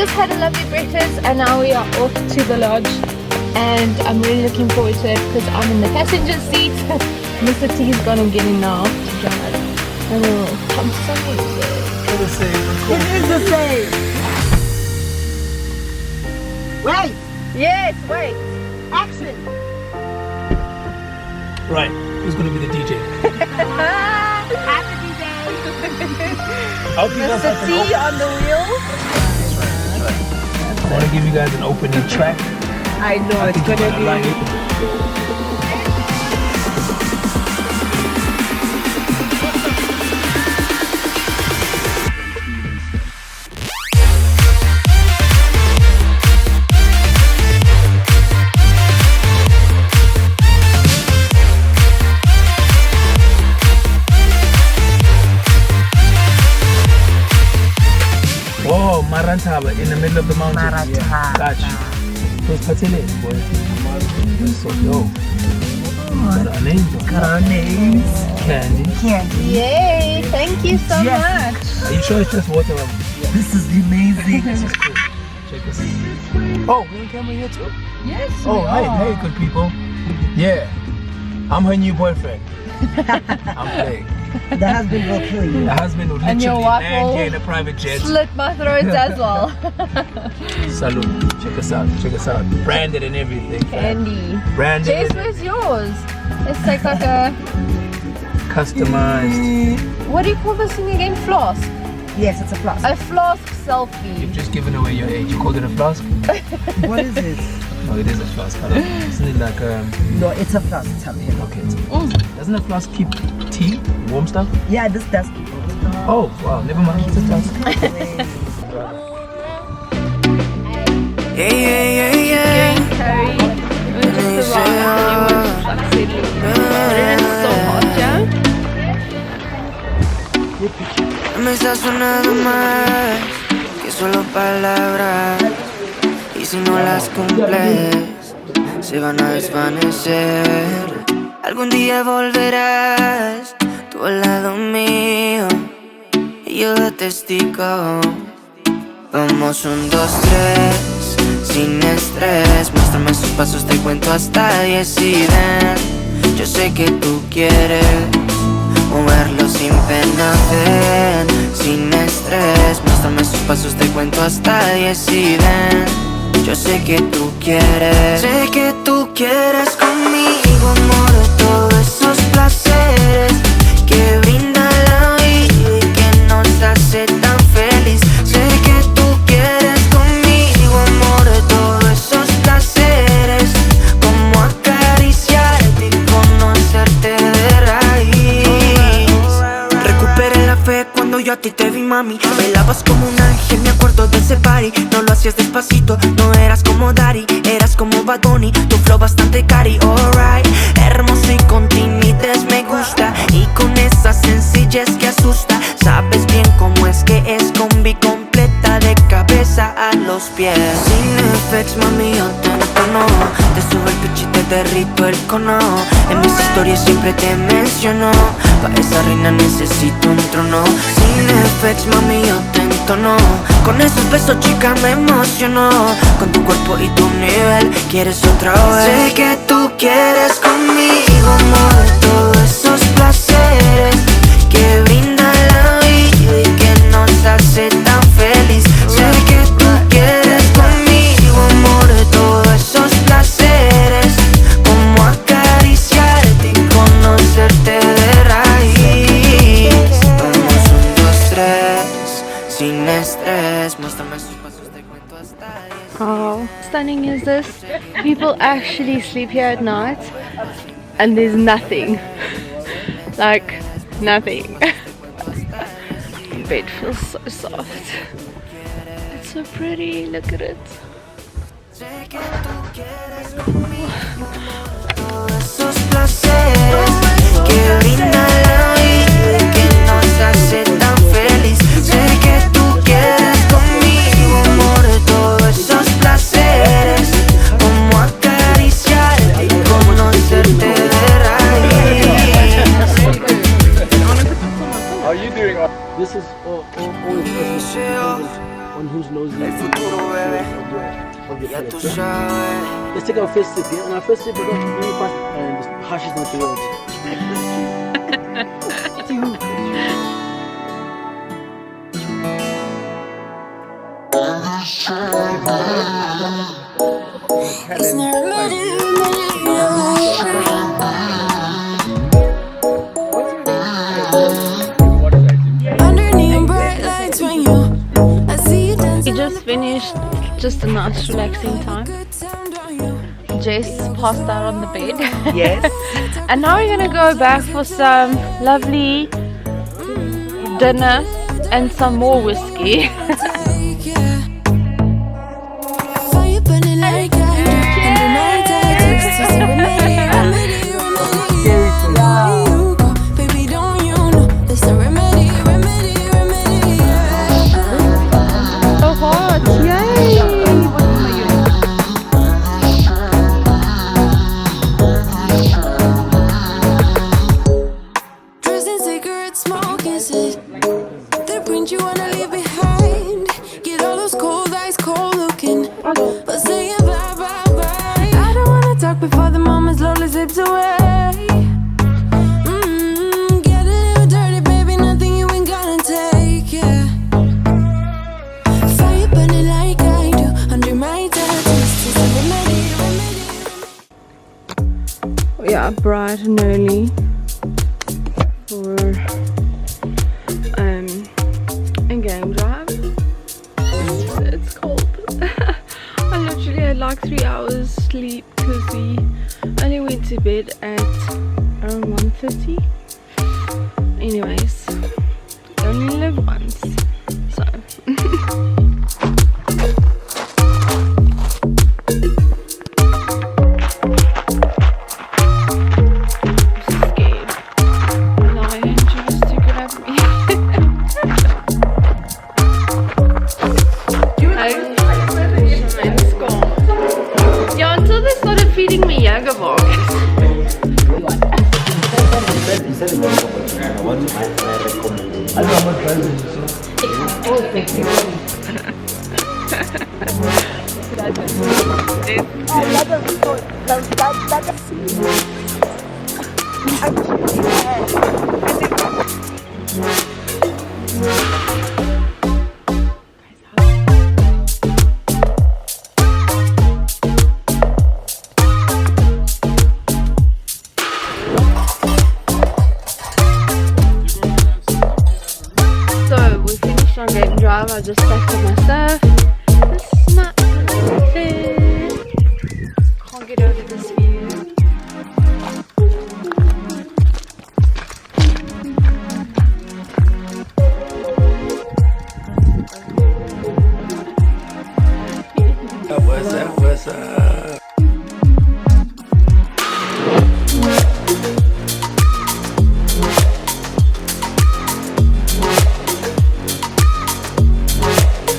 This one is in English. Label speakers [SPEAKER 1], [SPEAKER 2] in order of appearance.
[SPEAKER 1] just had a lovely breakfast and now we are off to the lodge. And I'm really looking forward to it because I'm in the passenger seat. Mr. T is gonna get in now to drive. Oh, I'm so excited.
[SPEAKER 2] It's the same.
[SPEAKER 3] It is the same. Wait.
[SPEAKER 1] Yes, wait.
[SPEAKER 3] Action.
[SPEAKER 2] Right, who's gonna be the DJ?
[SPEAKER 3] Happy DJ.
[SPEAKER 2] I'll give us
[SPEAKER 1] Mr. T on the wheel.
[SPEAKER 2] I want to give you guys an opening track.
[SPEAKER 1] I know it's gonna be.
[SPEAKER 2] Like it. Oh, Marantaba in the middle of the mountains.
[SPEAKER 3] Marantaba.
[SPEAKER 2] Gotcha. Those Patele, boy. That's so dope. Got our names on.
[SPEAKER 3] Got our names.
[SPEAKER 2] Candy.
[SPEAKER 3] Candy.
[SPEAKER 1] Yay, thank you so much.
[SPEAKER 2] Are you sure it's just water?
[SPEAKER 3] This is amazing.
[SPEAKER 2] This is cool. Check this out. Oh, we're on camera here too?
[SPEAKER 1] Yes.
[SPEAKER 2] Oh, hey, good people. Yeah, I'm her new boyfriend. I'm playing.
[SPEAKER 3] The husband will kill you.
[SPEAKER 2] The husband will
[SPEAKER 1] And your
[SPEAKER 2] literally
[SPEAKER 1] wife
[SPEAKER 2] land
[SPEAKER 1] will
[SPEAKER 2] here in a private jet.
[SPEAKER 1] Slit my throat as well.
[SPEAKER 2] Salute. Check us out. Check us out. Branded and everything.
[SPEAKER 1] Candy.
[SPEAKER 2] Branded.
[SPEAKER 1] Chase,
[SPEAKER 2] and
[SPEAKER 1] where's yours? It's like a...
[SPEAKER 2] customized.
[SPEAKER 1] What do you call this thing again? Flask.
[SPEAKER 3] Yes, it's a flask.
[SPEAKER 1] A flask selfie.
[SPEAKER 2] You've just given away your age. You called it a flask?
[SPEAKER 3] What is it?
[SPEAKER 2] No, it is a flask. I don't know. Isn't it like
[SPEAKER 3] No, it's a flask. Tell me.
[SPEAKER 2] okay, it's doesn't a flask keep tea? Warm stuff?
[SPEAKER 3] Yeah, this does.
[SPEAKER 2] Oh, wow. Never mind. It's a flask.
[SPEAKER 1] Curry. We just arrived. But it is so hot, yeah?
[SPEAKER 4] Me está sonando más que solo palabras, y si no las cumples se van a desvanecer. Algún día volverás tú al lado mío y yo de testigo. Vamos 1, 2, 3 sin estrés. Muéstrame esos pasos, te cuento hasta 10 y ven. Yo sé que tú quieres moverlo sin pena, ven, sin estrés. Muéstrame esos pasos, te cuento hasta 10 y ven. Yo sé que tú quieres. Sé que tú quieres conmigo, amor, de todos esos placeres que brinda la vida y que nos hace tan feliz. Sé que tú quieres conmigo, amor, de todos esos placeres, como acariciarte y conocerte de raíz. Recuperé la fe cuando yo a ti te vi, mami. Bailabas como un ángel, me acuerdo de ese party. No lo hacías despacito, no eras como Daddy, eras como Bad Bunny, tu flow bastante cari, alright. Hermoso y con timidez me gusta, y con esa sencillez que asusta. Sabes bien cómo es que es combi completa de cabeza a los pies. Sin effects, mami, yo te entono, te subo el pecho y te derrito el cono. En mis historias siempre te menciono, para esa reina necesito un trono. Sin effects, mami, yo te entono, con esos besos, chica, me emociono. Con tu cuerpo y tu nivel, quieres otra vez. Sé que tú quieres conmigo, amor, de todos esos placeres que brinda la vida y que nos hace tan feliz. Sé que tú quieres conmigo, amor, de todos esos placeres, como acariciarte y conocerte de raíz. Vamos 1, 2, 3 sin estrés. Muéstrame sus pasos, te cuento hasta 10.
[SPEAKER 1] How stunning is this? People actually sleep here at night and there's nothing. Like, nothing. The bed feels so soft. It's so pretty, look at it.
[SPEAKER 4] Sé que tú quieres conmigo todos esos placeres que brinda la vida y que nos hace tan feliz. Sé que tú quieres conmigo, amor, de todos esos placeres, como acariciarte y conocerte de raíz.
[SPEAKER 5] This is all because on whose nose
[SPEAKER 4] Ya tú sabes.
[SPEAKER 2] Let's take our first sip, yeah? On our first sip, we're going to really fast and just hashes not the words.
[SPEAKER 4] It's not underneath bright lights when you I see you dance.
[SPEAKER 1] We just finished just a nice relaxing time. Jess passed out on the bed.
[SPEAKER 3] Yes.
[SPEAKER 1] And now we're gonna go back for some lovely dinner and some more whiskey.
[SPEAKER 4] Fire burning like I under my tattoos. Just a remedy, remedy, remedy. Baby, don't you know that's a remedy, remedy, remedy.
[SPEAKER 1] So hot, yay!
[SPEAKER 4] Dressed in cigarette smoke, is it the print you wanna leave behind? Get all those cold eyes cold looking, but say bye, bye, bye. I don't wanna talk before the moment slowly slips away. Get a little dirty, baby, nothing you ain't gonna take, yeah. Fire burning like I do under my tattoos. Just a remedy, remedy.
[SPEAKER 1] Yeah, bright and early for a game drive. It's cold. I literally had like 3 hours sleep because we only went to bed at around 1:30. Anyways, you only live once, so. Scared. Lion tries to grab me. Yeah, until they started feeding me Jager bars. So we finished our game drive. I just packed up my stuff.